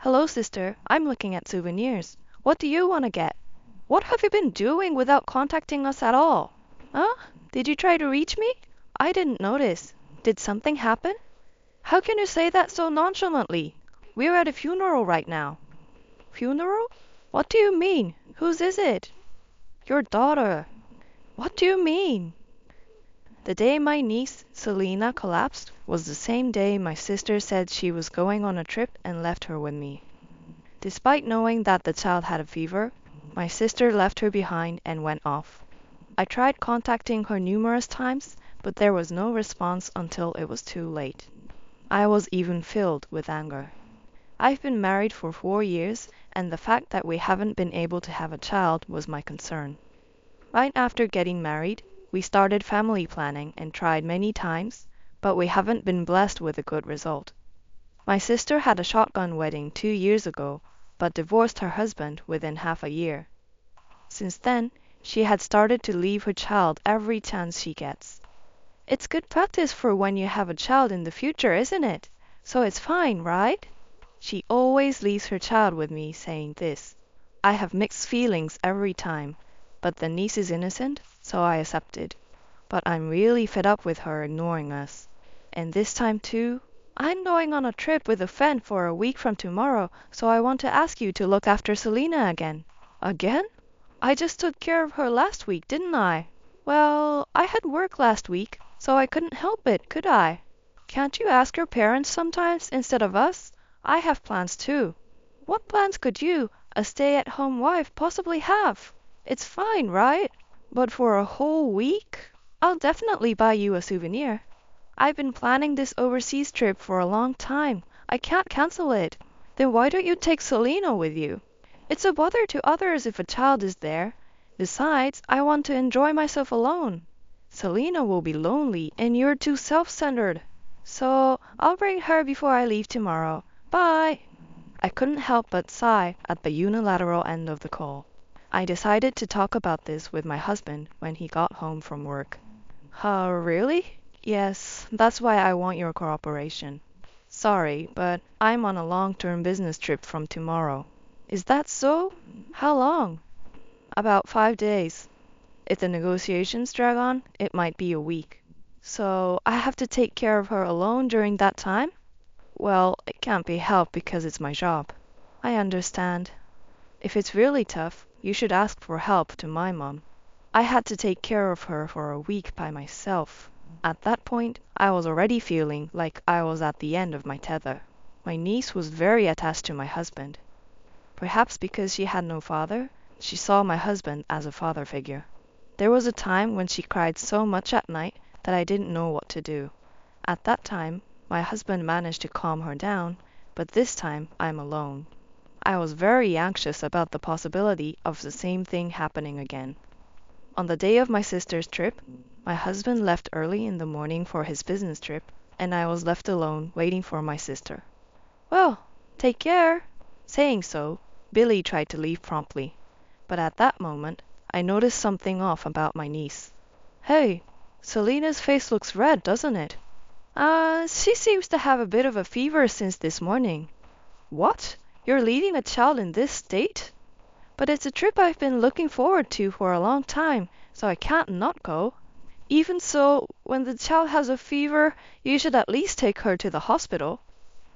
Hello, sister. I'm looking at souvenirs. What do you want to get? What have you been doing without contacting us at all? Huh? Did you try to reach me? I didn't notice. Did something happen? How can you say that so nonchalantly? We're at a funeral right now. Funeral? What do you mean? Whose is it? Your daughter. What do you mean? The day my niece, Selina, collapsed was the same day my sister said she was going on a trip and left her with me. Despite knowing that the child had a fever, my sister left her behind and went off. I tried contacting her numerous times, but there was no response until it was too late. I was even filled with anger. I've been married for 4 years, and the fact that we haven't been able to have a child was my concern. Right after getting married, we started family planning and tried many times, but we haven't been blessed with a good result. My sister had a shotgun wedding 2 years ago, but divorced her husband within half a year. Since then, she had started to leave her child every chance she gets. It's good practice for when you have a child in the future, isn't it? So it's fine, right? She always leaves her child with me, saying this. I have mixed feelings every time, but the niece is innocent, so I accepted. But I'm really fed up with her ignoring us. And this time too, I'm going on a trip with a friend for a week from tomorrow, so I want to ask you to look after Selina again. Again? I just took care of her last week, didn't I? Well, I had work last week, so I couldn't help it, could I? Can't you ask your parents sometimes instead of us? I have plans too. What plans could you, a stay-at-home wife, possibly have? It's fine, right? But for a whole week? I'll definitely buy you a souvenir. I've been planning this overseas trip for a long time. I can't cancel it. Then why don't you take Selina with you? It's a bother to others if a child is there. Besides, I want to enjoy myself alone. Selina will be lonely and you're too self-centered. So I'll bring her before I leave tomorrow. Bye. I couldn't help but sigh at the unilateral end of the call. I decided to talk about this with my husband when he got home from work. Really? Yes, that's why I want your cooperation. Sorry, but I'm on a long-term business trip from tomorrow. Is that so? How long? About 5 days. If the negotiations drag on, it might be a week. So I have to take care of her alone during that time? Well, it can't be helped because it's my job. I understand. If it's really tough, you should ask for help to my mom. I had to take care of her for a week by myself. At that point, I was already feeling like I was at the end of my tether. My niece was very attached to my husband. Perhaps because she had no father, she saw my husband as a father figure. There was a time when she cried so much at night that I didn't know what to do. At that time, my husband managed to calm her down, but this time I'm alone. I was very anxious about the possibility of the same thing happening again. On the day of my sister's trip, my husband left early in the morning for his business trip, and I was left alone waiting for my sister. Well, take care. Saying so, Billy tried to leave promptly, but at that moment, I noticed something off about my niece. Hey, Selina's face looks red, doesn't it? She seems to have a bit of a fever since this morning. What? You're leaving a child in this state? But it's a trip I've been looking forward to for a long time, so I can't not go. Even so, when the child has a fever, you should at least take her to the hospital.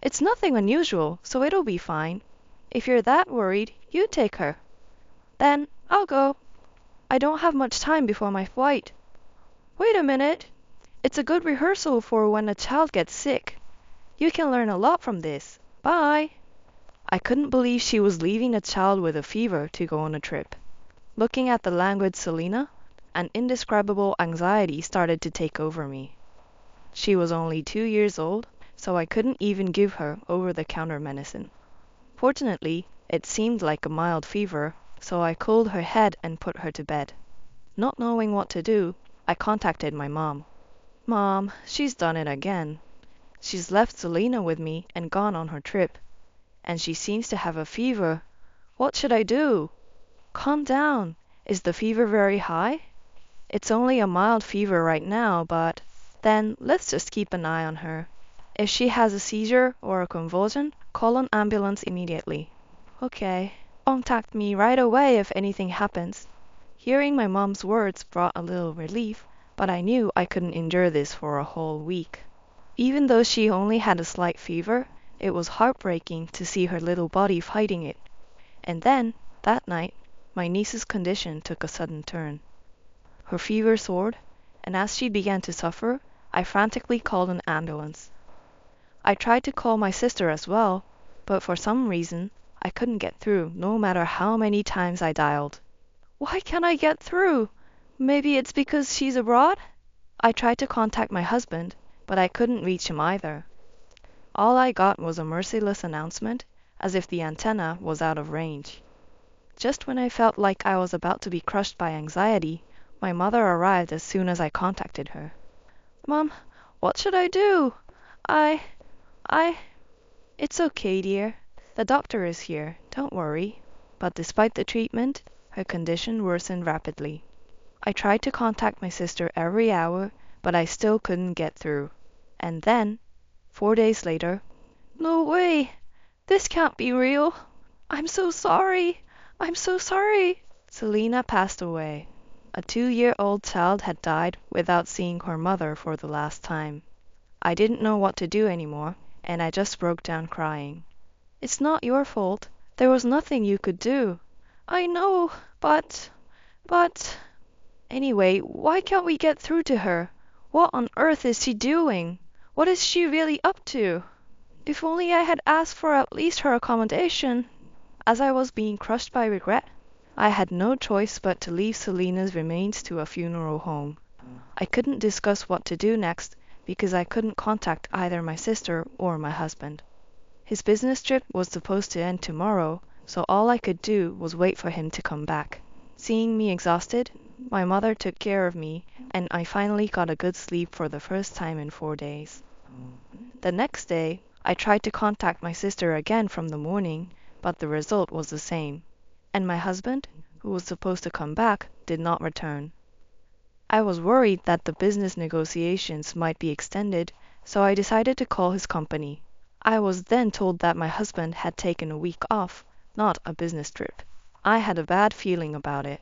It's nothing unusual, so it'll be fine. If you're that worried, you take her. Then I'll go. I don't have much time before my flight. Wait a minute. It's a good rehearsal for when a child gets sick. You can learn a lot from this. Bye. I couldn't believe she was leaving a child with a fever to go on a trip. Looking at the languid Selina, an indescribable anxiety started to take over me. She was only 2 years old, so I couldn't even give her over-the-counter medicine. Fortunately, it seemed like a mild fever, so I cooled her head and put her to bed. Not knowing what to do, I contacted my mom. Mom, she's done it again. She's left Selina with me and gone on her trip. And she seems to have a fever. What should I do? Calm down. Is the fever very high? It's only a mild fever right now, but then let's just keep an eye on her. If she has a seizure or a convulsion, call an ambulance immediately. Okay. Contact me right away if anything happens. Hearing my mom's words brought a little relief, but I knew I couldn't endure this for a whole week. Even though she only had a slight fever, it was heartbreaking to see her little body fighting it. And then, that night, my niece's condition took a sudden turn. Her fever soared, and as she began to suffer, I frantically called an ambulance. I tried to call my sister as well, but for some reason, I couldn't get through no matter how many times I dialed. Why can't I get through? Maybe it's because she's abroad? I tried to contact my husband, but I couldn't reach him either. All I got was a merciless announcement, as if the antenna was out of range. Just when I felt like I was about to be crushed by anxiety, my mother arrived as soon as I contacted her. Mom, what should I do? I... It's okay, dear. The doctor is here, don't worry. But despite the treatment, her condition worsened rapidly. I tried to contact my sister every hour, but I still couldn't get through. And then, 4 days later, no way! This can't be real! I'm so sorry! I'm so sorry! Selina passed away. A 2-year-old child had died without seeing her mother for the last time. I didn't know what to do anymore, and I just broke down crying. It's not your fault. There was nothing you could do. I know, but... Anyway, why can't we get through to her? What on earth is she doing? What is she really up to? If only I had asked for at least her accommodation. As I was being crushed by regret, I had no choice but to leave Selina's remains to a funeral home. I couldn't discuss what to do next because I couldn't contact either my sister or my husband. His business trip was supposed to end tomorrow, so all I could do was wait for him to come back. Seeing me exhausted, my mother took care of me, and I finally got a good sleep for the first time in 4 days. The next day, I tried to contact my sister again from the morning, but the result was the same, and my husband, who was supposed to come back, did not return. I was worried that the business negotiations might be extended, so I decided to call his company. I was then told that my husband had taken a week off, not a business trip. I had a bad feeling about it.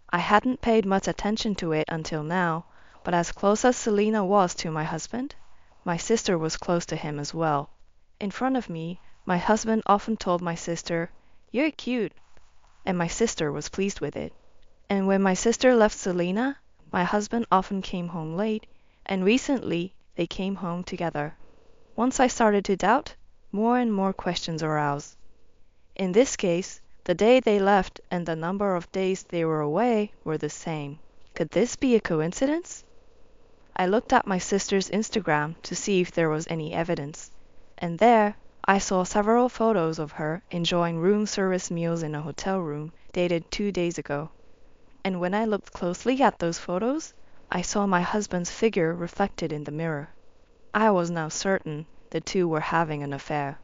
I hadn't paid much attention to it until now, but as close as Selina was to my husband, my sister was close to him as well. In front of me, my husband often told my sister, "You're cute," and my sister was pleased with it. And when my sister left Selina, my husband often came home late, and recently they came home together. Once I started to doubt, more and more questions arose. In this case, the day they left and the number of days they were away were the same. Could this be a coincidence? I looked at my sister's Instagram to see if there was any evidence, and there I saw several photos of her enjoying room service meals in a hotel room dated 2 days ago. And when I looked closely at those photos, I saw my husband's figure reflected in the mirror. I was now certain the two were having an affair,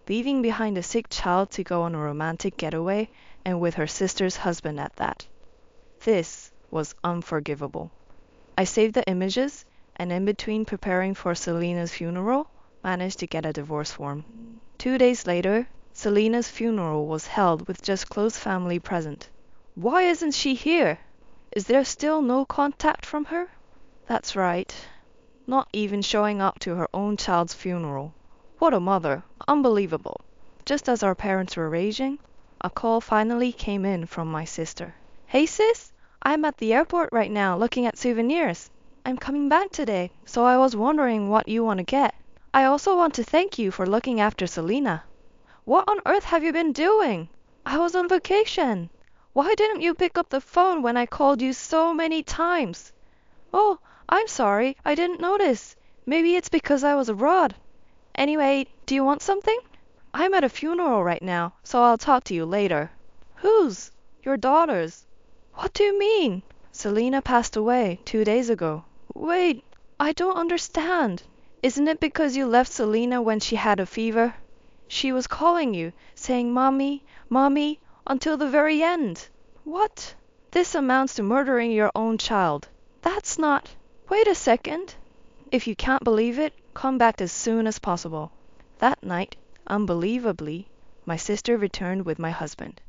leaving behind a sick child to go on a romantic getaway, and with her sister's husband at that. This was unforgivable. I saved the images, and in between preparing for Selina's funeral, managed to get a divorce form. 2 days later, Selina's funeral was held with just close family present. Why isn't she here? Is there still no contact from her? That's right. Not even showing up to her own child's funeral. What a mother. Unbelievable. Just as our parents were raging, a call finally came in from my sister. Hey sis, I'm at the airport right now looking at souvenirs. I'm coming back today, so I was wondering what you want to get. I also want to thank you for looking after Selina. What on earth have you been doing? I was on vacation. Why didn't you pick up the phone when I called you so many times? Oh, I'm sorry, I didn't notice. Maybe it's because I was abroad. Anyway, do you want something? I'm at a funeral right now, so I'll talk to you later. Whose? Your daughter's. What do you mean? Selina passed away 2 days ago. Wait, I don't understand. Isn't it because you left Selina when she had a fever? She was calling you, saying mommy, mommy, until the very end. What? This amounts to murdering your own child. That's not... Wait a second. If you can't believe it, Come back as soon as possible." That night, unbelievably, my sister returned with my husband.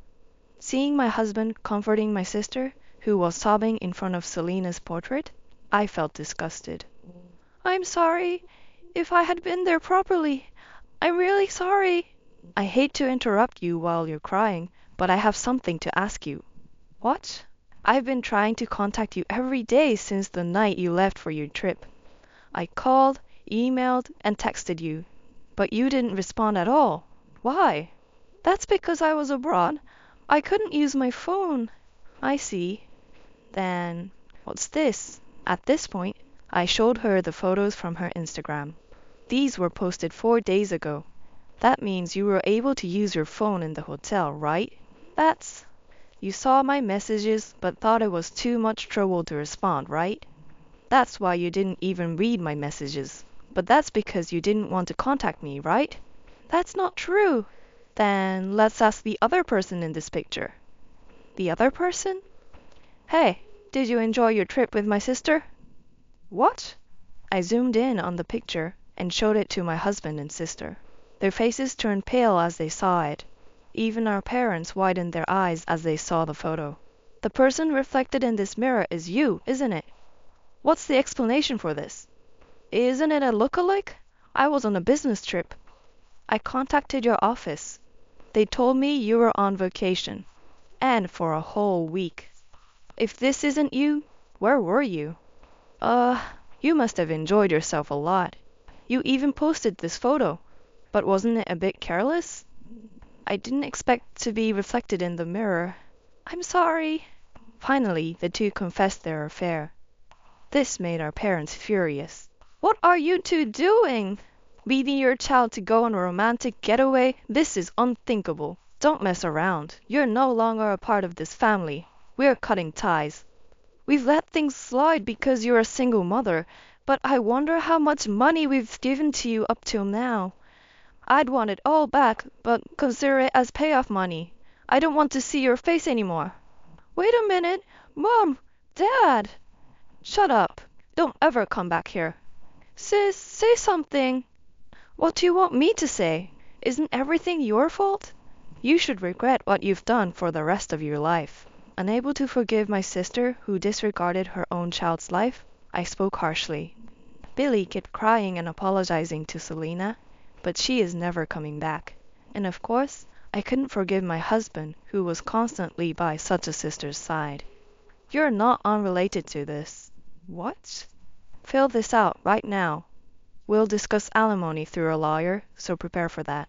Seeing my husband comforting my sister, who was sobbing in front of Selina's portrait, I felt disgusted. "I'm sorry. If I had been there properly, I'm really sorry." "I hate to interrupt you while you're crying, but I have something to ask you." "What?" "I've been trying to contact you every day since the night you left for your trip. I called, emailed, and texted you, but you didn't respond at all. Why?" "That's because I was abroad. I couldn't use my phone." "I see. Then what's this?" At this point, I showed her the photos from her Instagram. "These were posted 4 days ago. That means you were able to use your phone in the hotel, right?" "That's—" "You saw my messages but thought it was too much trouble to respond, right? That's why you didn't even read my messages. But that's because you didn't want to contact me, right?" "That's not true." "Then let's ask the other person in this picture." "The other person?" "Hey, did you enjoy your trip with my sister?" "What?" I zoomed in on the picture and showed it to my husband and sister. Their faces turned pale as they saw it. Even our parents widened their eyes as they saw the photo. "The person reflected in this mirror is you, isn't it? What's the explanation for this? Isn't it a look-alike? I was on a business trip. I contacted your office. They told me you were on vacation, and for a whole week. If this isn't you, where were you? You must have enjoyed yourself a lot. You even posted this photo, but wasn't it a bit careless?" "I didn't expect to be reflected in the mirror. I'm sorry." Finally, the two confessed their affair. This made our parents furious. "What are you two doing? Leading your child to go on a romantic getaway? This is unthinkable. Don't mess around. You're no longer a part of this family. We're cutting ties. We've let things slide because you're a single mother, but I wonder how much money we've given to you up till now. I'd want it all back, but consider it as payoff money. I don't want to see your face anymore." "Wait a minute. Mom! Dad!" "Shut up. Don't ever come back here." "Sis, say something." "What do you want me to say? Isn't everything your fault? You should regret what you've done for the rest of your life." Unable to forgive my sister who disregarded her own child's life, I spoke harshly. Billy kept crying and apologizing to Selina, but she is never coming back. And of course, I couldn't forgive my husband who was constantly by such a sister's side. "You're not unrelated to this." "What?" "Fill this out right now. We'll discuss alimony through a lawyer, so prepare for that."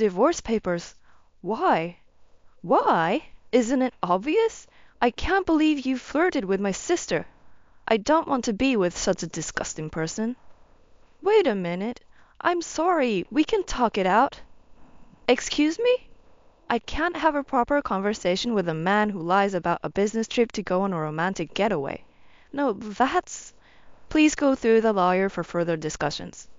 "Divorce papers? Why?" "Why? Isn't it obvious? I can't believe you flirted with my sister. I don't want to be with such a disgusting person." "Wait a minute. I'm sorry. We can talk it out." "Excuse me? I can't have a proper conversation with a man who lies about a business trip to go on a romantic getaway. No, that's—" "Please go through the lawyer for further discussions."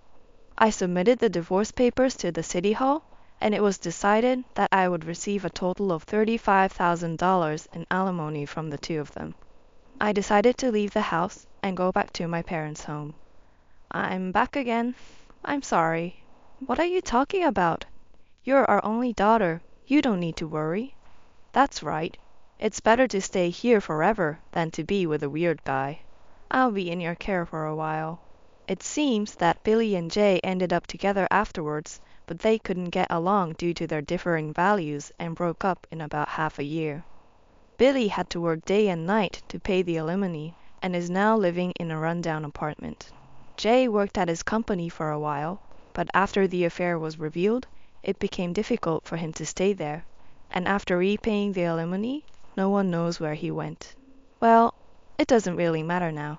I submitted the divorce papers to the city hall, and it was decided that I would receive a total of $35,000 in alimony from the two of them. I decided to leave the house and go back to my parents' home. "I'm back again. I'm sorry." "What are you talking about? You're our only daughter. You don't need to worry." "That's right. It's better to stay here forever than to be with a weird guy. I'll be in your care for a while." It seems that Billy and Jay ended up together afterwards, but they couldn't get along due to their differing values and broke up in about half a year. Billy had to work day and night to pay the alimony and is now living in a rundown apartment. Jay worked at his company for a while, but after the affair was revealed, it became difficult for him to stay there, and after repaying the alimony, no one knows where he went. Well, it doesn't really matter now.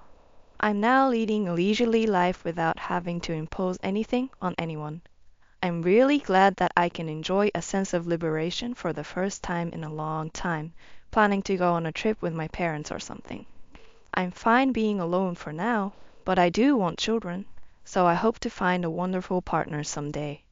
I'm now leading a leisurely life without having to impose anything on anyone. I'm really glad that I can enjoy a sense of liberation for the first time in a long time, planning to go on a trip with my parents or something. I'm fine being alone for now, but I do want children, so I hope to find a wonderful partner someday.